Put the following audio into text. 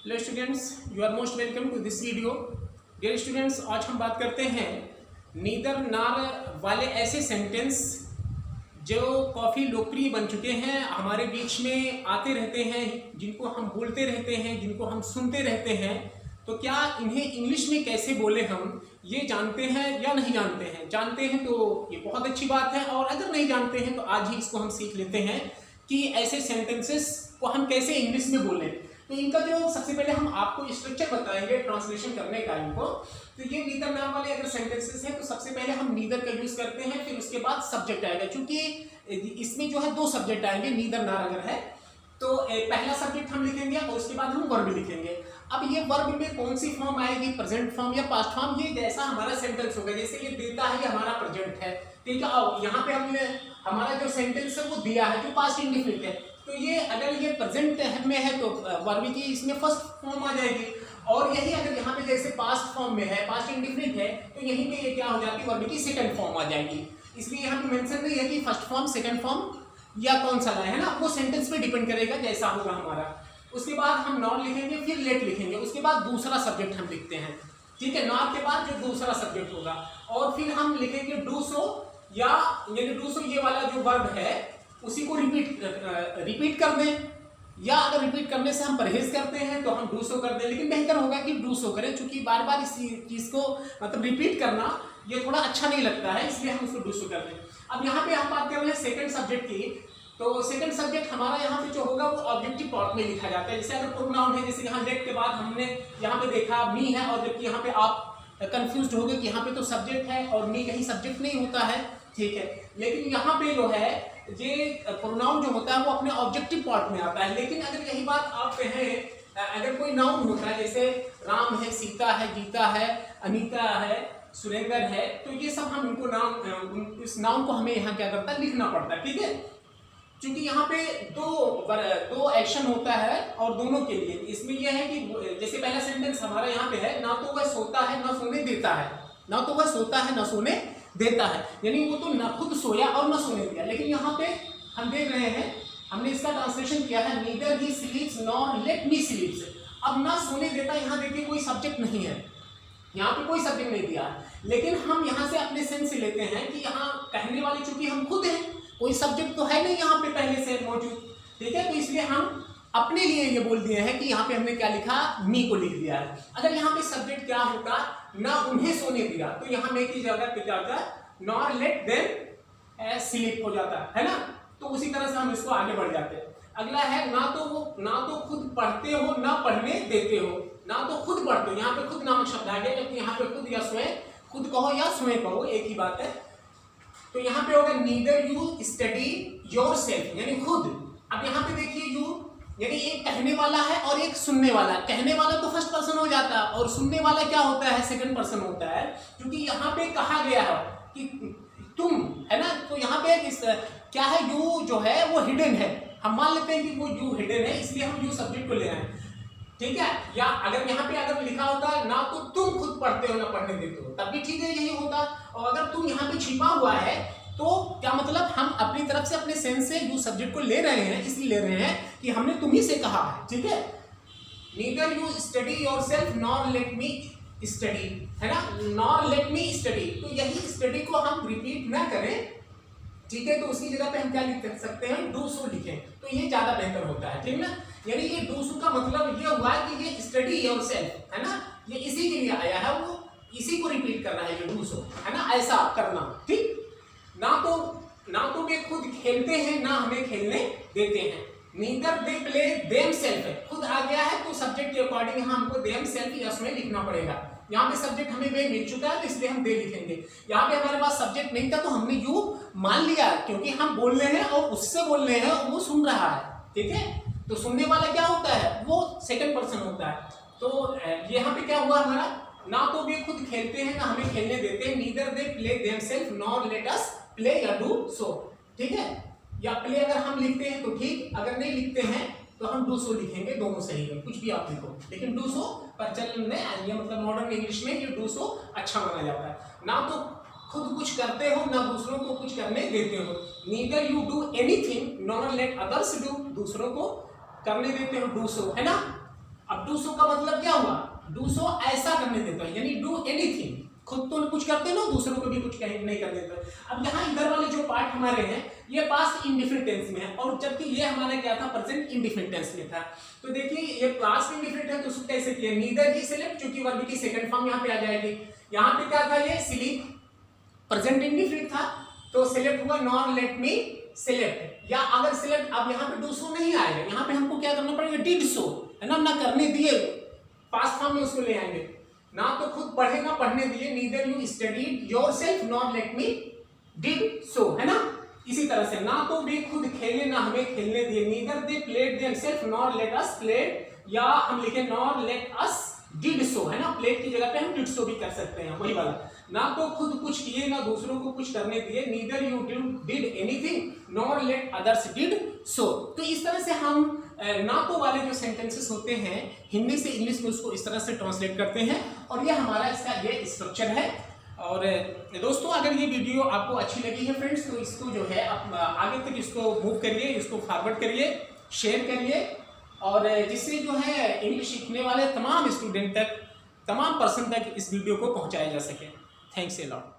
Hello students, you are most welcome to this video. Dear students, आज हम बात करते हैं नीदर नार वाले ऐसे सेंटेंस जो काफ़ी लोकप्रिय बन चुके हैं, हमारे बीच में आते रहते हैं, जिनको हम बोलते रहते हैं, जिनको हम सुनते रहते हैं। तो क्या इन्हें इंग्लिश में कैसे बोले हम ये जानते हैं या नहीं जानते हैं? जानते हैं तो ये बहुत अच्छी बात है, और अगर नहीं जानते हैं तो आज ही इसको हम सीख लेते हैं कि ऐसे सेंटेंसेस को हम कैसे इंग्लिश में बोलें। तो इनका जो सबसे पहले हम आपको स्ट्रक्चर बताएंगे ट्रांसलेशन करने का इनको। तो ये नीदर नार वाले अगर सेंटेंसेस हैं तो सबसे पहले हम नीदर का यूज करते हैं, फिर उसके बाद सब्जेक्ट आएगा, क्योंकि इसमें जो है दो सब्जेक्ट आएंगे नीदर नार अगर है तो पहला सब्जेक्ट हम लिखेंगे और उसके बाद हम वर्ब लिखेंगे। अब ये वर्ब में कौन सी फॉर्म आएगी, प्रेजेंट फॉर्म या पास्ट फॉर्म, ये जैसा हमारा सेंटेंस होगा। जैसे ये देता है, ये हमारा प्रेजेंट है, ठीक है। और यहाँ पे हमने हमारा जो सेंटेंस है वो दिया है जो पास्ट इंडेफिनिट है, तो ये अगर ये प्रेजेंट में है तो वर्ब की इसमें फर्स्ट फॉर्म आ जाएगी। और यही अगर यहाँ पे जैसे पास्ट फॉर्म में है, पास्ट इंडेफिनिट है, तो यहीं पे ये क्या हो जाती है, वर्ब की सेकंड फॉर्म आ जाएगी। इसलिए यहाँ पे मेंशन नहीं है कि फर्स्ट फॉर्म सेकंड फॉर्म या कौन सा लाए, है ना, वो सेंटेंस पे डिपेंड करेगा जैसा होगा हमारा। उसके बाद हम नॉन लिखेंगे, फिर लेट लिखेंगे, उसके बाद दूसरा सब्जेक्ट हम लिखते हैं, ठीक है। नॉन के बाद जो दूसरा सब्जेक्ट होगा, और फिर हम लिखेंगे डू सो, या ये डू सो ये वाला जो वर्ब है उसी को रिपीट कर दें, या अगर रिपीट करने से हम परहेज करते हैं तो हम डू सो कर दें, लेकिन बेहतर होगा कि डू सो करें, क्योंकि बार बार इस चीज को मतलब रिपीट करना ये थोड़ा अच्छा नहीं लगता है, इसलिए हम उसको डू सो कर दें। अब यहाँ पे हम बात कर रहे हैं सेकंड सब्जेक्ट की, तो सेकंड सब्जेक्ट हमारा यहाँ पे जो होगा वो ऑब्जेक्टिव पार्ट में लिखा जाता है। जैसे अगर प्रोनाउन है, जैसे यहाँ लेट के बाद हमने यहाँ पे देखा मी है, और जबकि यहाँ पे आप कंफ्यूज हो गए कि यहाँ पे तो सब्जेक्ट है और मी कहीं सब्जेक्ट नहीं होता है, ठीक है। लेकिन यहाँ पे जो है ये प्रोनाउन जो होता है वो अपने ऑब्जेक्टिव पार्ट में आता है। लेकिन अगर यही बात आप कहें, अगर कोई नाउन होता है, जैसे राम है, सीता है, गीता है, अनीता है, सुरेंद्र है, तो ये सब हम इनको नाम, इस नाउन को हमें यहाँ क्या करता है, लिखना पड़ता है, ठीक है। क्योंकि यहाँ पे दो एक्शन होता है और दोनों के लिए इसमें यह है कि जैसे पहला सेंटेंस हमारा यहाँ पे है, ना तो वह सोता है ना सोने देता है, ना तो वह सोता है ना सोने देता है, यानी वो तो ना खुद सोया और ना सोने दिया। लेकिन यहाँ पे हम देख रहे हैं, हमने इसका ट्रांसलेशन किया है neither he sleeps nor let me sleeps. अब ना सोने देता, यहाँ देखिए कोई सब्जेक्ट नहीं है, यहाँ पे कोई सब्जेक्ट नहीं दिया, लेकिन हम यहाँ से अपने सेंस से लेते हैं कि यहाँ कहने वाले चूंकि हम खुद हैं, कोई सब्जेक्ट तो है नहीं यहाँ पे पहले से मौजूद, ठीक है। तो इसलिए हम अपने लिए ये बोल दिए हैं कि यहाँ पे हमने क्या लिखा, मी को लिख दिया है। अगर यहाँ पे सब्जेक्ट क्या होता, ना उन्हें सोने दिया, तो यहाँ में की जगह पे क्या होता है, नॉर लेट देम स्लीप हो जाता है ना। तो उसी तरह से हम इसको आगे बढ़ जाते हैं। अगला है ना तो खुद पढ़ते हो ना पढ़ने देते हो, ना तो खुद पढ़ते हो, यहाँ पे खुद नामक शब्द आ गया, जबकि यहाँ पे खुद या स्वयं, खुद कहो या स्वयं कहो एक ही बात है। तो यहाँ पे होगा नीदर यू स्टडी योरसेल्फ, यानी खुद। अब यहाँ पे देखिए यू, यानी एक कहने वाला है और एक सुनने वाला। कहने वाला तो फर्स्ट पर्सन हो जाता है, और सुनने वाला क्या होता है, सेकंड पर्सन होता है, क्योंकि यहाँ पे कहा गया है कि तुम, है ना। तो यहाँ पे क्या है, यू जो है वो हिडन है, हम मान लेते हैं कि वो यू हिडन है, इसलिए हम यू सब्जेक्ट को ले रहे हैं, ठीक है। या अगर यहाँ पे अगर लिखा होता है ना तो तुम खुद पढ़ते हो ना पढ़ने देते हो, तब भी ठीक है, यही होता। और अगर तुम यहाँ पे छिपा हुआ है तो क्या मतलब, हम अपनी तरफ से अपने सेंस से यू सब्जेक्ट को ले रहे हैं, इसलिए ले रहे हैं कि हमने तुम्ही से कहा है, ठीक है। Neither you study yourself nor let me study, है ना, नॉर लेट मी स्टडी। तो यही स्टडी को हम रिपीट ना करें, ठीक है। तो उसकी जगह पे हम क्या लिख सकते हैं, डू सो लिखें, तो ये ज्यादा बेहतर होता है, ठीक ना। यानी ये डू सो का मतलब ये हुआ कि ये स्टडी योरसेल्फ, है ना, ये इसी के लिए आया है, वो इसी को रिपीट कर रहा है, ये डू सो, है ना, ऐसा करना, ठीक। ना तो वे खुद खेलते हैं ना हमें खेलने देते हैं। Neither they play them self है, खुद आ गया है तो सब्जेक्ट के अकॉर्डिंग यहाँ हमको देम सेल्फ या उसमें लिखना पड़ेगा। यहाँ पे सब्जेक्ट हमें वे मिल चुका है तो इसलिए हम दे लिखेंगे। यहाँ पे हमारे पास सब्जेक्ट नहीं था तो हमने यू मान लिया, क्योंकि हम बोल रहे हैं और उससे बोल रहे हैं और वो सुन रहा है, ठीक है। तो सुनने वाला क्या होता है, वो सेकंड पर्सन होता है। तो यहाँ पे क्या हुआ हमारा, ना तो वे खुद खेलते हैं ना हमें खेलने देते हैं, neither they play themselves nor let us play या डू सो, ठीक है। या प्ले अगर हम लिखते हैं तो ठीक, अगर नहीं लिखते हैं तो हम डू सो लिखेंगे, दोनों सही है, कुछ भी आप लिखो, लेकिन डू सो प्रचलन में ये मतलब मॉडर्न इंग्लिश में ये डू सो अच्छा माना जाता है। ना तो खुद कुछ करते हो ना दूसरों को कुछ करने देते हो, neither you do anything nor let others do, दूसरों को करने देते हो, डू सो, है ना। अब डू सो का मतलब क्या हुआ, डू सो ऐसा करने देता है, यानी डू एनीथिंग, खुद तो कुछ करते ना, दूसरों को भी कुछ नहीं करने देते। अब यहाँ इधर वाले जो पार्ट हमारे हैं ये पास्ट इंडिफिनिट टेंस में है, और जबकि ये हमारा क्या था, प्रेजेंट इंडिफिनिट टेंस में था। तो देखिए ये पास्ट इंडिफिनिट है तो उसको कैसे किया, नीदर ही सिलेक्ट, क्योंकि वर्ब की सेकंड फॉर्म यहाँ पे आ जाएगी। यहाँ पे क्या था, ये स्लीप प्रेजेंट इंडिफिनिट था तो सिलेक्ट हुआ नॉर लेट मी सिलेक्ट, या अगर सिलेक्ट, अब यहाँ पे डू सो नहीं आएगा, यहाँ पे हमको क्या करना पड़ेगा, डिड सो, है ना करने दिए, पास्ट फॉर्म में उसको ले आएंगे, ना तो खुद पढ़े ना पढ़ने दिए, neither you studied yourself nor let me did so, है ना। इसी तरह से ना तो वे खुद खेले ना हमें खेलने दिए, neither they played themselves nor let us play, या हम लिखे nor let us did so, है ना, प्लेड की जगह पे हम डिड सो भी कर सकते हैं, वही वाला। ना तो खुद कुछ किए ना दूसरों को कुछ करने दिए, neither you did anything nor let others did so. तो इस तरह से हम ना तो वाले जो सेंटेंसेस होते हैं हिंदी से इंग्लिश में उसको इस तरह से ट्रांसलेट करते हैं, और ये हमारा इसका ये स्ट्रक्चर है। और दोस्तों अगर ये वीडियो आपको अच्छी लगी है फ्रेंड्स, तो इसको जो है आप आगे तक इसको मूव करिए, इसको फॉरवर्ड करिए, शेयर करिए, और जिससे जो है इंग्लिश सीखने वाले तमाम स्टूडेंट तक, तमाम पर्सन तक इस वीडियो को पहुंचाया जा सके। Thanks a lot.